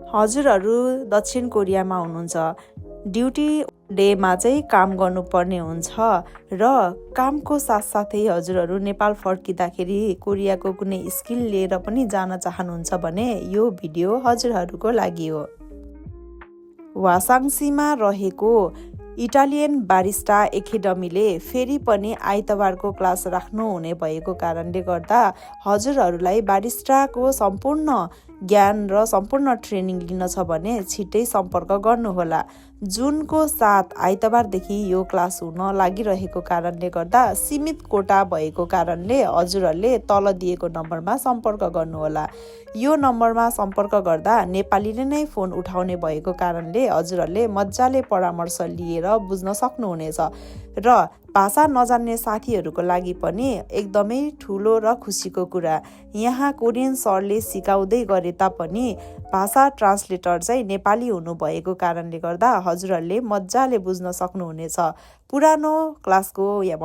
हजुरहरू दक्षिण कोरियामा हुनुहुन्छ, ड्युटी डेमा चाहिँ काम गर्नुपर्ने हुन्छ र कामको साथसाथै हजुरहरू नेपाल फर्किँदाखेरि कोरियाको कुनै स्किल लिएर पनि जान चाहनुहुन्छ भने यो भिडियो हजुरहरूको लागि हो। वासाङसीमा रहेको इटालियन बारिस्टा एकाडेमीले फेरि पनि आइतबारको क्लास राख्नुहुने भएको कारणले गर्दा हजुरहरूलाई बारिस्टाको सम्पूर्ण ज्ञान र सम्पूर्ण ट्रेनिङ लिन छ भने छिट्टै सम्पर्क गर्नुहोला। जुनको 7 आइतबारदेखि यो क्लास हुन लागिरहेको कारणले गर्दा सीमित कोटा भएको कारणले हजुरहरूले तल दिएको नम्बरमा सम्पर्क गर्नुहोला। यो नम्बरमा सम्पर्क गर्दा नेपालीले नै फोन उठाउने भएको कारणले हजुरहरूले मजाले परामर्श लिएर बुझ्न सक्नुहुनेछ र भाषा नजान्ने साथीहरूको लागि पनि एकदमै ठुलो र खुसीको कुरा, यहाँ कोरियन सरले सिकाउँदै गरे तापनि भाषा ट्रान्सलेटर चाहिँ नेपाली हुनुभएको कारणले गर्दा हजुरहरूले मजाले बुझ्न सक्नुहुनेछ। पुरानो क्लासको या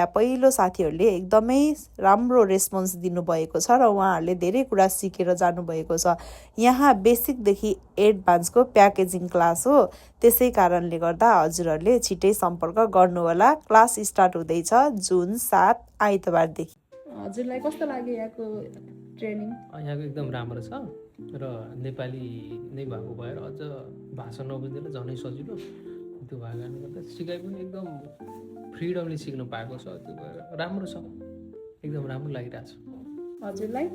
पहिलो साथीहरूले एकदमै राम्रो रेस्पोन्स दिनुभएको छ र उहाँहरूले धेरै कुरा सिकेर जानुभएको छ। यहाँ बेसिकदेखि एडभान्सको प्याकेजिङ क्लास हो, त्यसै कारणले गर्दा हजुरहरूले छिट्टै सम्पर्क गर्नुहोला। क्लास स्टार्ट हुँदैछ जुन 7 आइतबारदेखि। हजुरलाई कस्तो लाग्यो यहाँको ट्रेनिङ? यहाँको एकदम राम्रो छ र नेपाली नै भएको भएर अझ भाषा नबुझ्दैन झनै सजिलो, त्यो भएको कारणले गर्दा सिकाइ पनि एकदम फ्रिडमली सिक्नु पाएको छ। त्यो भएर राम्रो छ, एकदम राम्रो लागिरहेछ। हजुरलाई?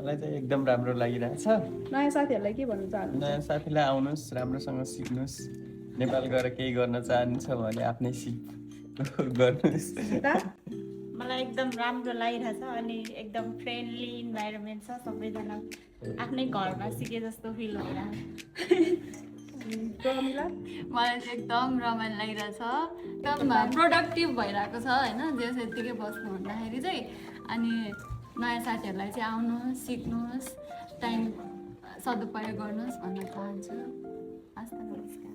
मलाई चाहिँ एकदम राम्रो लागिरहेछ। नयाँ साथीहरूलाई के भन्न चाहनुहुन्छ? नयाँ साथीलाई आउनुहोस्, राम्रोसँग सिक्नुहोस्। नेपाल गएर केही गर्न चाहनुहुन्छ भने आफ्नै गर्नुहोस्। मलाई एकदम राम्रो लागिरहेछ अनि एकदम फ्रेन्डली इन्भाइरोमेन्ट छ, सबैजना आफ्नै घरमा सिके जस्तो फिल भइरहेछ। मलाई चाहिँ एकदम रमाइलो लागिरहेछ, एकदम प्रोडक्टिभ भइरहेको छ होइन, जे यत्तिकै बस्नु भन्दाखेरि चाहिँ। अनि नयाँ साथीहरूलाई चाहिँ आउनुहोस्, सिक्नुहोस्, टाइम सदुपयोग गर्नुहोस् भन्न चाहन्छु। हस् त।